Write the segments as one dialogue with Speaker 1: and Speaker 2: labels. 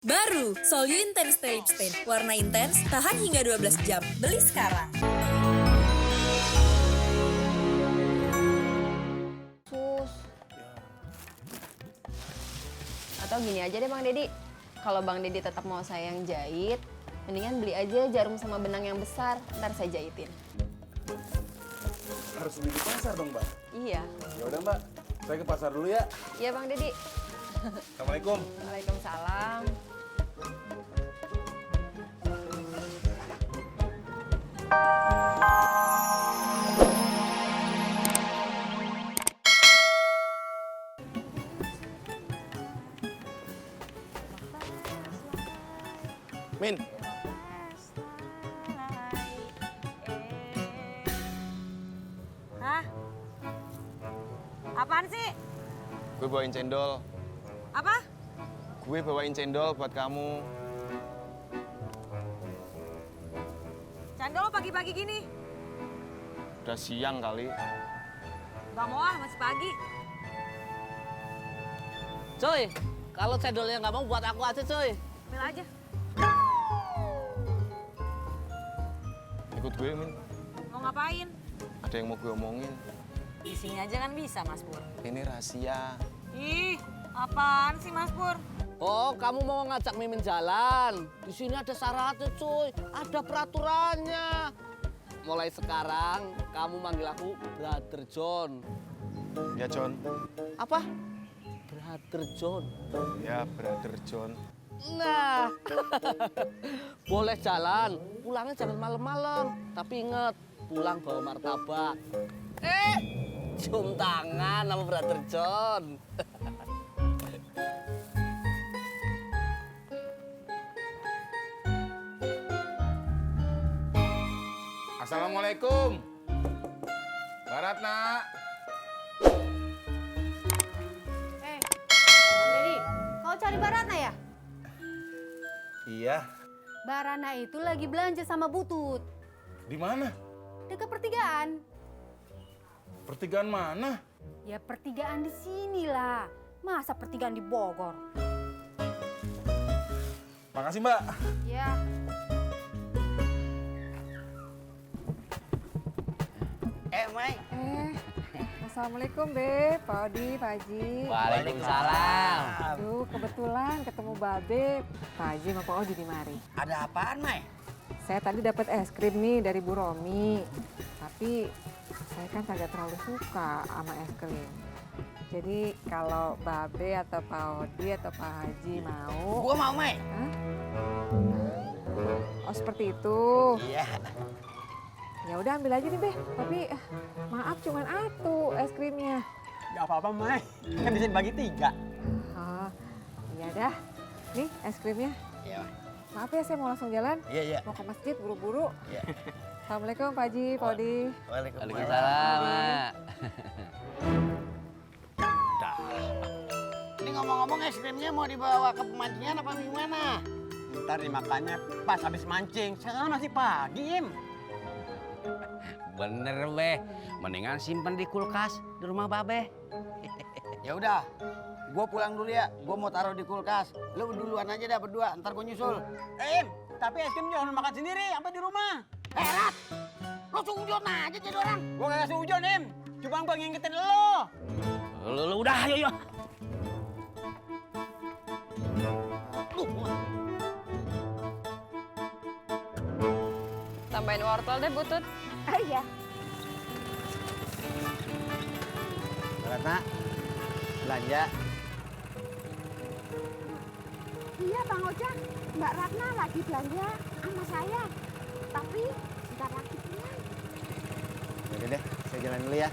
Speaker 1: Baru, Solyu Intense Stay Lip Stain. Warna intens, tahan hingga 12 jam. Beli sekarang.
Speaker 2: Sus. Atau gini aja deh Bang Dedi. Kalau Bang Dedi tetap mau saya yang jahit, mendingan beli aja jarum sama benang yang besar. Ntar saya jahitin.
Speaker 3: Harus beli di pasar dong, Mbak?
Speaker 2: Iya.
Speaker 3: Ya udah, Mbak. Saya ke pasar dulu ya.
Speaker 2: Iya Bang Dedi.
Speaker 3: Assalamualaikum.
Speaker 2: Waalaikumsalam.
Speaker 3: Min.
Speaker 4: Hah? Apaan sih?
Speaker 5: Gue bawain cendol.
Speaker 4: Apa?
Speaker 5: Gue bawain cendol buat kamu.
Speaker 4: Cendol pagi-pagi gini?
Speaker 5: Udah siang kali.
Speaker 4: Gak mau ah, masih pagi.
Speaker 6: Cuy, kalau cendolnya nggak mau buat aku aja cuy.
Speaker 4: Ambil aja.
Speaker 5: Ikut gue, Min.
Speaker 4: Mau ngapain?
Speaker 5: Ada yang mau gue omongin.
Speaker 4: Di sini aja kan bisa, Mas Pur.
Speaker 5: Ini rahasia.
Speaker 4: Ih, apaan sih, Mas Pur?
Speaker 6: Oh, kamu mau ngajak Mimin jalan? Di sini ada syaratnya cuy, ada peraturannya. Mulai sekarang kamu manggil aku Brother John.
Speaker 5: Ya, John.
Speaker 6: Apa? Brother John.
Speaker 5: Ya, Brother John.
Speaker 6: Nah, boleh jalan, pulangnya jangan malam-malam. Tapi inget, pulang bawa martabak. Cium tangan sama Brother John.
Speaker 3: Assalamualaikum. Mbak Ratna.
Speaker 7: Bang Dedi, kau cari Mbak Ratna ya?
Speaker 3: Iya.
Speaker 7: Mbak Ratna itu lagi belanja sama Butut.
Speaker 3: Di mana?
Speaker 7: Dekat pertigaan.
Speaker 3: Pertigaan mana?
Speaker 7: Ya pertigaan di sini lah. Masa pertigaan di Bogor?
Speaker 3: Makasih, Mbak.
Speaker 7: Ya.
Speaker 6: Mai.
Speaker 8: Assalamualaikum Be, Pak Odi, Pak Haji.
Speaker 6: Waalaikumsalam.
Speaker 8: Aduh, kebetulan ketemu Babe, Pak Haji sama Pak Odi di mari.
Speaker 6: Ada apaan, Mai?
Speaker 8: Saya tadi dapat es krim nih dari Bu Romi, tapi saya kan kagak terlalu suka sama es krim. Jadi kalau Babe atau Pak Odi atau Pak Haji mau...
Speaker 6: Gua mau, Mai.
Speaker 8: Hah? Oh seperti itu.
Speaker 6: Iya.
Speaker 8: Ya udah ambil aja nih Be, tapi maaf cuman atu es krimnya.
Speaker 9: Gak apa-apa, Mai. Kan bisa dibagi 3.
Speaker 8: Oh, iya dah. Nih es krimnya.
Speaker 6: Iya.
Speaker 8: Maaf ya saya mau langsung jalan.
Speaker 6: Iya, iya.
Speaker 8: Mau ke masjid buru-buru.
Speaker 6: Iya.
Speaker 8: Assalamualaikum Pak Haji, Pak Odi.
Speaker 6: Waalaikumsalam, Mak.
Speaker 9: Ini ngomong-ngomong es krimnya mau dibawa ke pemancingan apa gimana? Ntar dimakannya pas habis mancing. Sekarang masih pagi, Im.
Speaker 10: Bener, Be. Mendingan simpen di kulkas di rumah Babe.
Speaker 9: Ya udah, gua pulang dulu ya. Gua mau taruh di kulkas. Lu duluan aja dah berdua, ntar gua nyusul. Im, tapi es krim jangan makan sendiri, sampai di rumah.
Speaker 10: Rat, lo seujon aja jadi orang.
Speaker 9: Gua gak seujon, Im. Cuma gua ngingetin lo.
Speaker 10: Lu udah, ayo.
Speaker 2: Tambahin wortel deh Butut.
Speaker 7: Iya.
Speaker 9: Mbak Ratna, belanja.
Speaker 7: Iya Bang Ojak, Mbak Ratna lagi belanja sama saya. Tapi ntar lagi pulang.
Speaker 9: Udah deh, saya jalan dulu ya.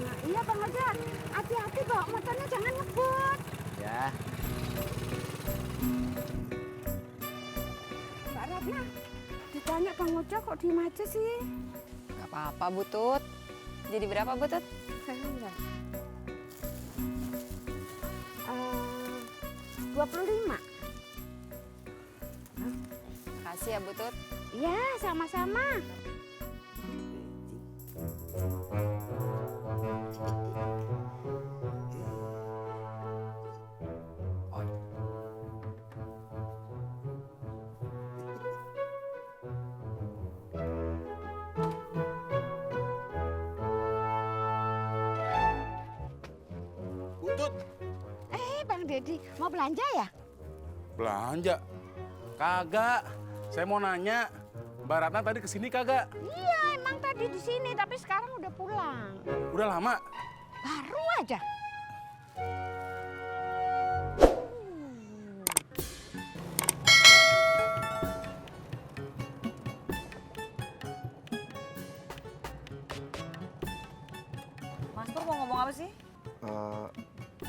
Speaker 7: Nah iya Bang Ojak, hati-hati bawa motornya jangan ngebut.
Speaker 9: Ya.
Speaker 7: Mbak Ratna, ditanya Bang Ojak kok diem aja sih?
Speaker 2: Gak apa-apa Butut. Jadi berapa Butut?
Speaker 7: Enggak. 25.
Speaker 2: Kasih ya Butut.
Speaker 7: Iya, sama-sama. Dedi. Mau belanja ya?
Speaker 3: Belanja? Kagak. Saya mau nanya, Mbak Ratna tadi kesini kagak?
Speaker 7: Iya, emang tadi di sini, tapi sekarang udah pulang.
Speaker 3: Udah lama?
Speaker 7: Baru aja.
Speaker 4: Mas Pur mau ngomong apa sih?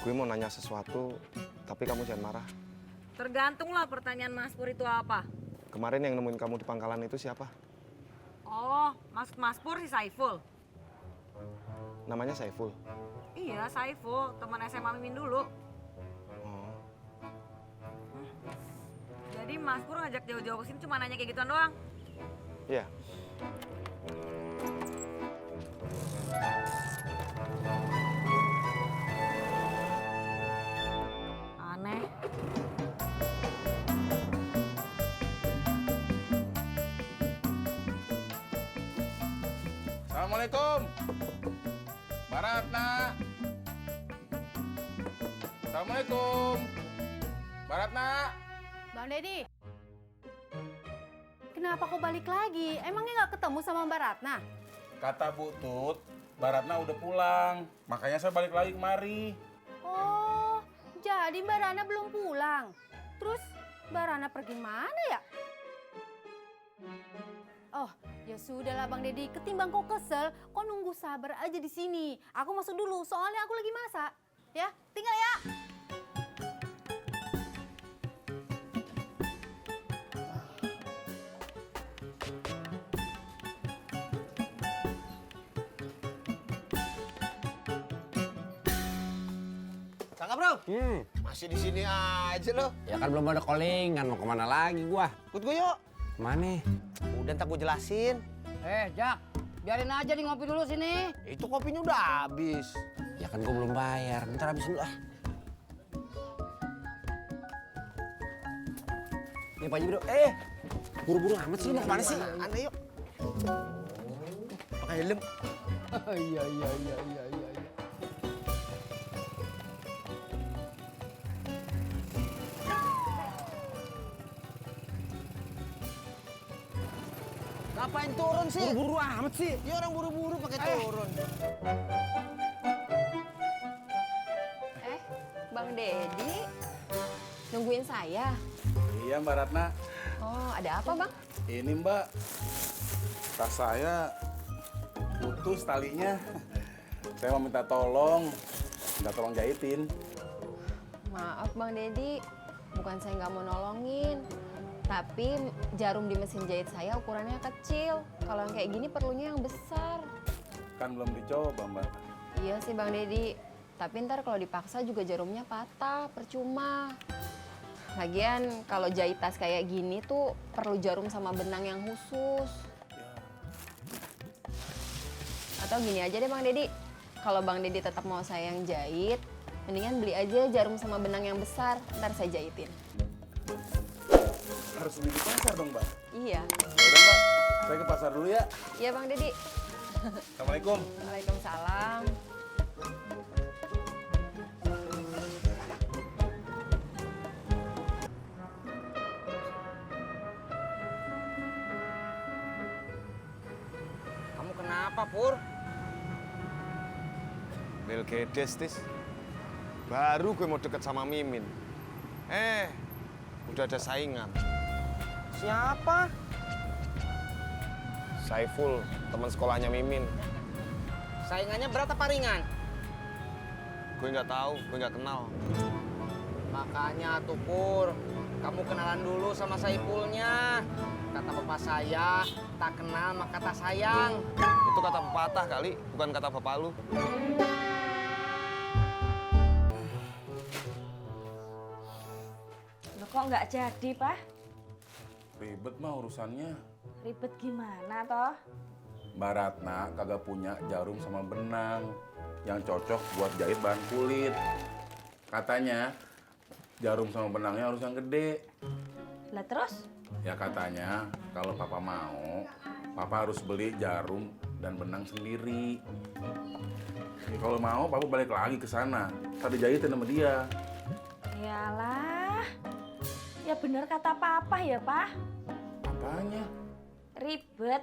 Speaker 5: Gue mau nanya sesuatu, tapi kamu jangan marah.
Speaker 4: Tergantung lah pertanyaan Mas Pur itu apa.
Speaker 5: Kemarin yang nemuin kamu di pangkalan itu siapa?
Speaker 4: Oh, maksud Mas Pur si Saiful?
Speaker 5: Namanya Saiful.
Speaker 4: Iya, Saiful, teman SMA Mimin dulu.
Speaker 5: Oh.
Speaker 4: Jadi Mas Pur ngajak jauh-jauh ke sini cuma nanya kayak gituan doang?
Speaker 5: Iya.
Speaker 4: Aneh.
Speaker 3: Assalamualaikum. Mbak Ratna. Assalamualaikum. Mbak Ratna.
Speaker 11: Bang Dedi, kenapa kau balik lagi? Emangnya nggak ketemu sama Mbak Ratna?
Speaker 3: Kata Bu Tut, Mbak Ratna udah pulang. Makanya saya balik lagi kemari.
Speaker 11: Oh, jadi Mbak Ratna belum pulang. Terus Mbak Ratna pergi mana ya? Oh, ya sudahlah Bang Dedi, ketimbang kau kesel, kau nunggu sabar aja di sini. Aku masuk dulu, soalnya aku lagi masak. Ya, tinggal ya.
Speaker 9: Kakak bro, masih di sini aja lo.
Speaker 10: Ya kan belum ada callingan, mau kemana lagi gua?
Speaker 9: Ikut gue yuk.
Speaker 10: Mana?
Speaker 9: Udah ntar gue jelasin.
Speaker 6: Jak, biarin aja nih ngopi dulu sini.
Speaker 9: Itu kopinya udah habis.
Speaker 10: Ya kan gua belum bayar, bentar habis dulu ah. Nih Pak Haji Bro, buru-buru amat sih, mau kemana sih?
Speaker 9: Anda yuk. Pakai helm.
Speaker 6: Iya.
Speaker 9: Ngapain turun sih?
Speaker 10: Buru-buru amat sih.
Speaker 9: Ya orang buru-buru pakai turun.
Speaker 2: Bang Dedi, nungguin saya.
Speaker 3: Iya Mbak Ratna.
Speaker 2: Oh, ada apa Bang?
Speaker 3: Ini Mbak, tas saya putus talinya. Saya mau minta tolong jahitin.
Speaker 2: Maaf Bang Dedi, bukan saya nggak mau nolongin. Tapi jarum di mesin jahit saya ukurannya kecil. Kalau yang kayak gini perlunya yang besar.
Speaker 3: Kan belum dicoba Mbak.
Speaker 2: Iya sih Bang Dedi, tapi ntar kalau dipaksa juga jarumnya patah, percuma. Lagian kalau jahit tas kayak gini tuh perlu jarum sama benang yang khusus. Atau gini aja deh Bang Dedi, kalau Bang Dedi tetap mau saya yang jahit, mendingan beli aja jarum sama benang yang besar, ntar saya jahitin.
Speaker 3: Harus beli di pasar dong Mbak.
Speaker 2: Iya.
Speaker 3: Udah Mbak, saya ke pasar dulu ya.
Speaker 2: Iya Bang Dedi.
Speaker 3: Assalamualaikum.
Speaker 2: Waalaikumsalam.
Speaker 9: Kamu kenapa Pur?
Speaker 5: Bel gedes, Tis. Baru gue mau deket sama Mimin. Udah ada saingan.
Speaker 9: Siapa?
Speaker 5: Saiful, teman sekolahnya Mimin.
Speaker 9: Saingannya berat apa ringan?
Speaker 5: Gue nggak tahu, gue nggak kenal.
Speaker 6: Makanya tuh Pur, kamu kenalan dulu sama Saifulnya. Kata bapak saya, tak kenal maka tak sayang.
Speaker 5: Itu kata pepatah kali, bukan kata bapak lu.
Speaker 4: Loh kok nggak jadi, Pak?
Speaker 3: Ribet mah urusannya.
Speaker 4: Ribet gimana toh?
Speaker 3: Mbak Ratna kagak punya jarum sama benang yang cocok buat jahit bahan kulit. Katanya jarum sama benangnya harus yang gede.
Speaker 4: Lah terus?
Speaker 3: Ya katanya kalau papa mau, papa harus beli jarum dan benang sendiri. Ya, kalau mau papa balik lagi ke sana, tadi jahitin sama dia.
Speaker 7: Yalah, ya bener kata papa ya, Pak.
Speaker 3: Apanya?
Speaker 7: Ribet.